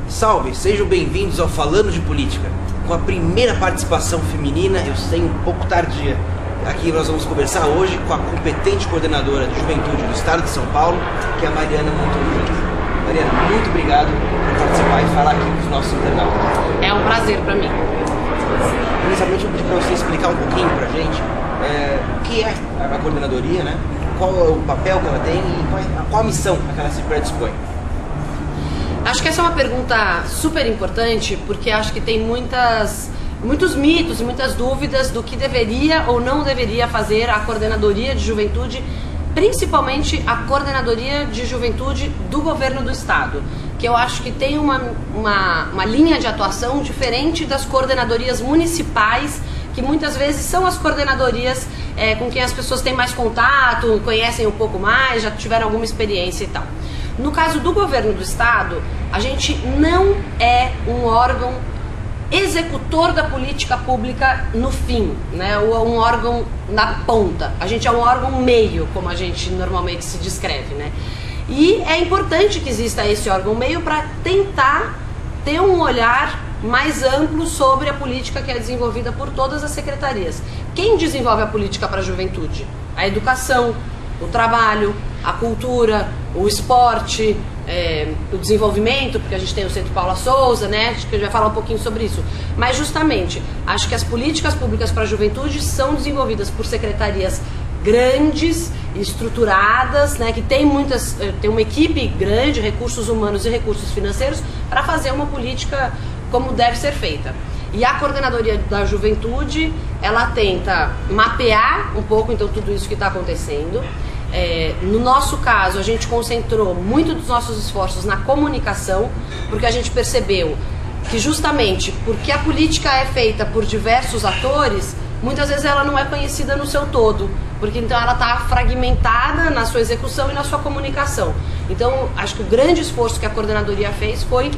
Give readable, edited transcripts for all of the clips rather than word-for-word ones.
Salve, sejam bem-vindos ao Falando de Política. Com a primeira participação feminina, eu sei um pouco tardia. Aqui nós vamos conversar hoje com a competente coordenadora de juventude do Estado de São Paulo, que é a Mariana Montoya. Mariana, muito obrigado por participar e falar aqui com os nossos internautas. É um prazer para mim. Inicialmente eu pedi para você explicar um pouquinho para a gente o que é a coordenadoria, né? Qual é o papel que ela tem e qual a missão a que ela se predispõe. Acho que essa é uma pergunta super importante, porque acho que tem muitos mitos e muitas dúvidas do que deveria ou não deveria fazer a coordenadoria de juventude, principalmente a coordenadoria de juventude do governo do estado, que eu acho que tem uma linha de atuação diferente das coordenadorias municipais, que muitas vezes são as coordenadorias com quem as pessoas têm mais contato, conhecem um pouco mais, já tiveram alguma experiência e tal. No caso do governo do estado, a gente não é um órgão executor da política pública no fim, né? Ou um órgão na ponta. A gente é um órgão meio, como a gente normalmente se descreve, né? E é importante que exista esse órgão meio para tentar ter um olhar mais amplo sobre a política que é desenvolvida por todas as secretarias. Quem desenvolve a política para a juventude? A educação, o trabalho, a cultura, o esporte, o desenvolvimento, porque a gente tem o Centro Paula Souza, né? Acho que a gente vai falar um pouquinho sobre isso. Mas justamente, acho que as políticas públicas para a juventude são desenvolvidas por secretarias grandes, estruturadas, né? Que tem uma equipe grande, recursos humanos e recursos financeiros, para fazer uma política como deve ser feita. E a coordenadoria da juventude, ela tenta mapear um pouco então tudo isso que está acontecendo. No nosso caso, a gente concentrou muito dos nossos esforços na comunicação, porque a gente percebeu que justamente porque a política é feita por diversos atores, muitas vezes ela não é conhecida no seu todo, porque então ela está fragmentada na sua execução e na sua comunicação. Então, acho que o grande esforço que a coordenadoria fez foi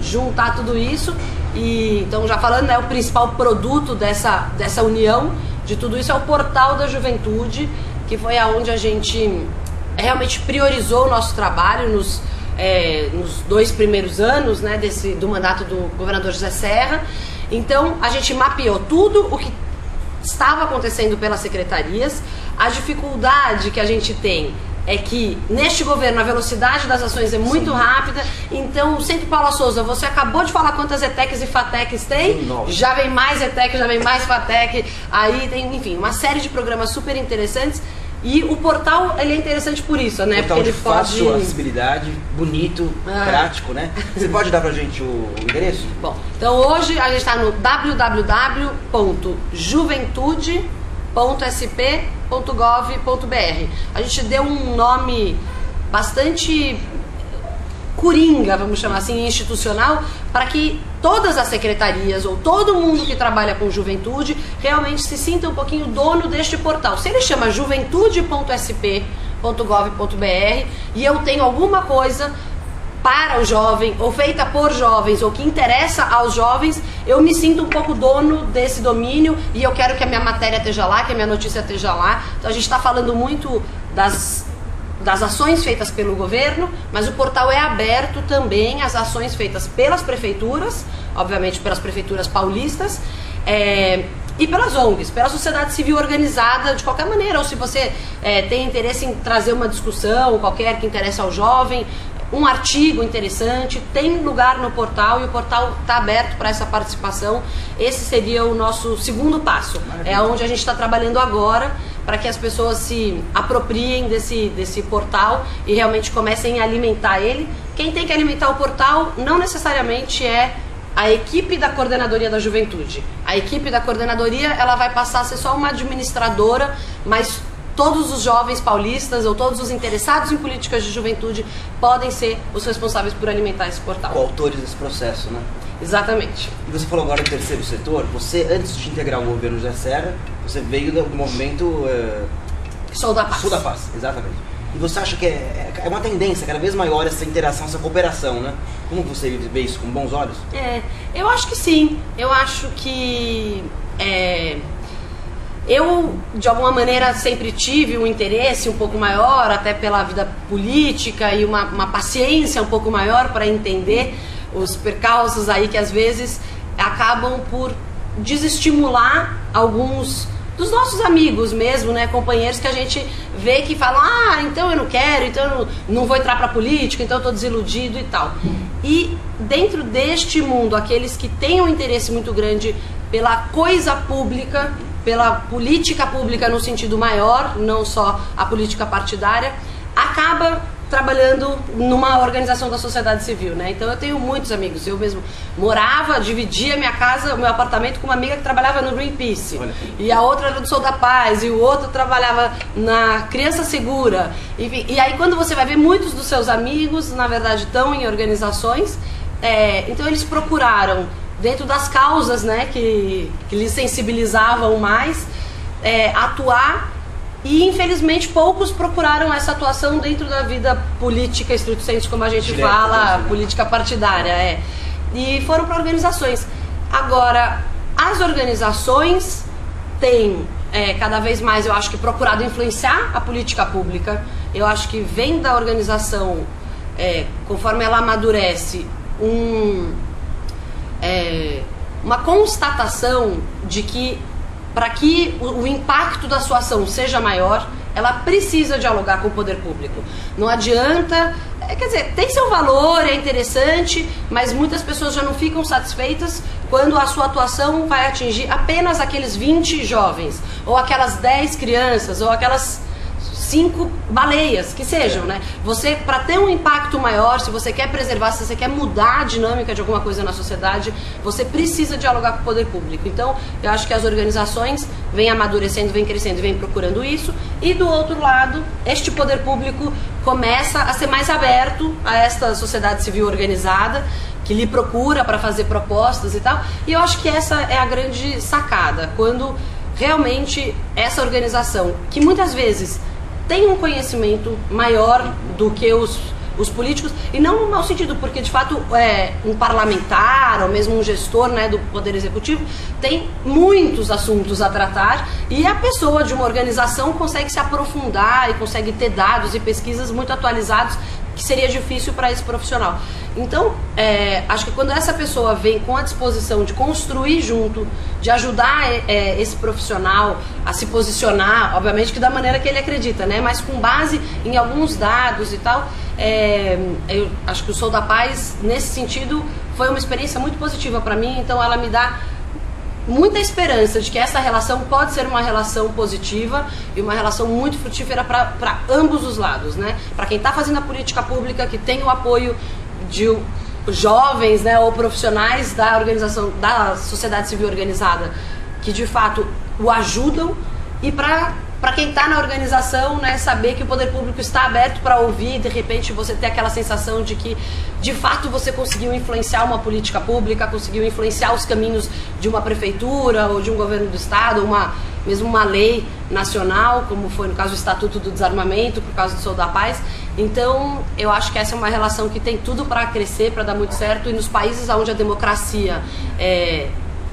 juntar tudo isso. E então, já falando, né, o principal produto dessa união de tudo isso é o Portal da Juventude, que foi aonde a gente realmente priorizou o nosso trabalho nos 2 primeiros anos, né, do mandato do governador José Serra. Então, a gente mapeou tudo o que estava acontecendo pelas secretarias. A dificuldade que a gente tem é que neste governo a velocidade das ações é muito rápida. Então, o Centro Paula Souza, você acabou de falar quantas ETECs e FATECs tem? Já vem mais ETEC, já vem mais FATEC. Aí tem, enfim, uma série de programas super interessantes. E o portal, ele é interessante por isso, né? Portal porque ele de fácil acessibilidade, bonito, prático, né? Você pode dar pra gente o endereço? Bom, então hoje a gente está no www.juventude.sp.gov.br. A gente deu um nome bastante coringa, vamos chamar assim, institucional, para que todas as secretarias ou todo mundo que trabalha com juventude realmente se sinta um pouquinho dono deste portal. Se ele chama juventude.sp.gov.br e eu tenho alguma coisa para o jovem, ou feita por jovens, ou que interessa aos jovens, eu me sinto um pouco dono desse domínio e eu quero que a minha matéria esteja lá, que a minha notícia esteja lá. Então a gente está falando muito das ações feitas pelo governo, mas o portal é aberto também às ações feitas pelas prefeituras, obviamente pelas prefeituras paulistas, e pelas ONGs, pela sociedade civil organizada de qualquer maneira, ou se você tem interesse em trazer uma discussão qualquer que interesse ao jovem, um artigo interessante, tem lugar no portal e o portal está aberto para essa participação. Esse seria o nosso segundo passo, é onde a gente está trabalhando agora, para que as pessoas se apropriem desse portal e realmente comecem a alimentar ele. Quem tem que alimentar o portal não necessariamente é a equipe da coordenadoria da juventude. A equipe da coordenadoria, ela vai passar a ser só uma administradora, mas todos os jovens paulistas ou todos os interessados em políticas de juventude podem ser os responsáveis por alimentar esse portal. Coautores desse processo, né? Exatamente. E você falou agora do terceiro setor. Você, antes de integrar o governo José Serra, você veio do movimento Sou da Paz. Sul da Paz, exatamente. E você acha que é uma tendência cada vez maior essa interação, essa cooperação, né? Como você vê isso com bons olhos? Eu acho que sim. Eu acho que eu, de alguma maneira, sempre tive um interesse um pouco maior, até pela vida política, e uma paciência um pouco maior para entender os percalços aí que às vezes acabam por desestimular alguns dos nossos amigos mesmo, né, companheiros que a gente vê que falam, então eu não quero, então eu não vou entrar para política, então eu estou desiludido e tal. E dentro deste mundo, aqueles que têm um interesse muito grande pela coisa pública, pela política pública no sentido maior, não só a política partidária, acaba trabalhando numa organização da sociedade civil, né? Então eu tenho muitos amigos, eu mesmo morava, dividia minha casa, o meu apartamento com uma amiga que trabalhava no Greenpeace, e a outra era do Sou da Paz, e o outro trabalhava na Criança Segura, enfim, e aí quando você vai ver, muitos dos seus amigos, na verdade, estão em organizações, então eles procuraram, dentro das causas, né, que lhes sensibilizavam mais, atuar. E infelizmente poucos procuraram essa atuação dentro da vida política estrito sensu, como a gente fala, política partidária, e foram para organizações. Agora, as organizações têm cada vez mais, eu acho que, procurado influenciar a política pública. Eu acho que vem da organização, conforme ela amadurece, uma constatação de que, para que o impacto da sua ação seja maior, ela precisa dialogar com o poder público. Não adianta, quer dizer, tem seu valor, é interessante, mas muitas pessoas já não ficam satisfeitas quando a sua atuação vai atingir apenas aqueles 20 jovens, ou aquelas 10 crianças, ou aquelas 5 baleias, que sejam, né? Você, para ter um impacto maior, se você quer preservar, se você quer mudar a dinâmica de alguma coisa na sociedade, você precisa dialogar com o poder público. Então, eu acho que as organizações vêm amadurecendo, vêm crescendo e vêm procurando isso. E do outro lado, este poder público começa a ser mais aberto a esta sociedade civil organizada, que lhe procura para fazer propostas e tal. E eu acho que essa é a grande sacada, quando realmente essa organização, que muitas vezes tem um conhecimento maior do que os políticos, e não no mau sentido, porque de fato um parlamentar ou mesmo um gestor, né, do Poder Executivo tem muitos assuntos a tratar, e a pessoa de uma organização consegue se aprofundar e consegue ter dados e pesquisas muito atualizados, que seria difícil para esse profissional. Então, acho que quando essa pessoa vem com a disposição de construir junto, de ajudar esse profissional a se posicionar, obviamente que da maneira que ele acredita, né? Mas com base em alguns dados e tal, eu acho que o Sou da Paz, nesse sentido, foi uma experiência muito positiva para mim, então ela me dá muita esperança de que essa relação pode ser uma relação positiva e uma relação muito frutífera para ambos os lados, né? Para quem está fazendo a política pública, que tem o apoio de jovens, né, ou profissionais da organização, da sociedade civil organizada, que de fato o ajudam, e para quem está na organização, né, saber que o poder público está aberto para ouvir, e de repente você ter aquela sensação de que de fato você conseguiu influenciar uma política pública, conseguiu influenciar os caminhos de uma prefeitura ou de um governo do estado, mesmo uma lei nacional, como foi no caso do Estatuto do Desarmamento, por causa do Sou da Paz. Então, eu acho que essa é uma relação que tem tudo para crescer, para dar muito certo, e nos países onde a democracia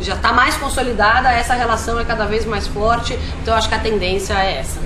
já está mais consolidada, essa relação é cada vez mais forte, então eu acho que a tendência é essa.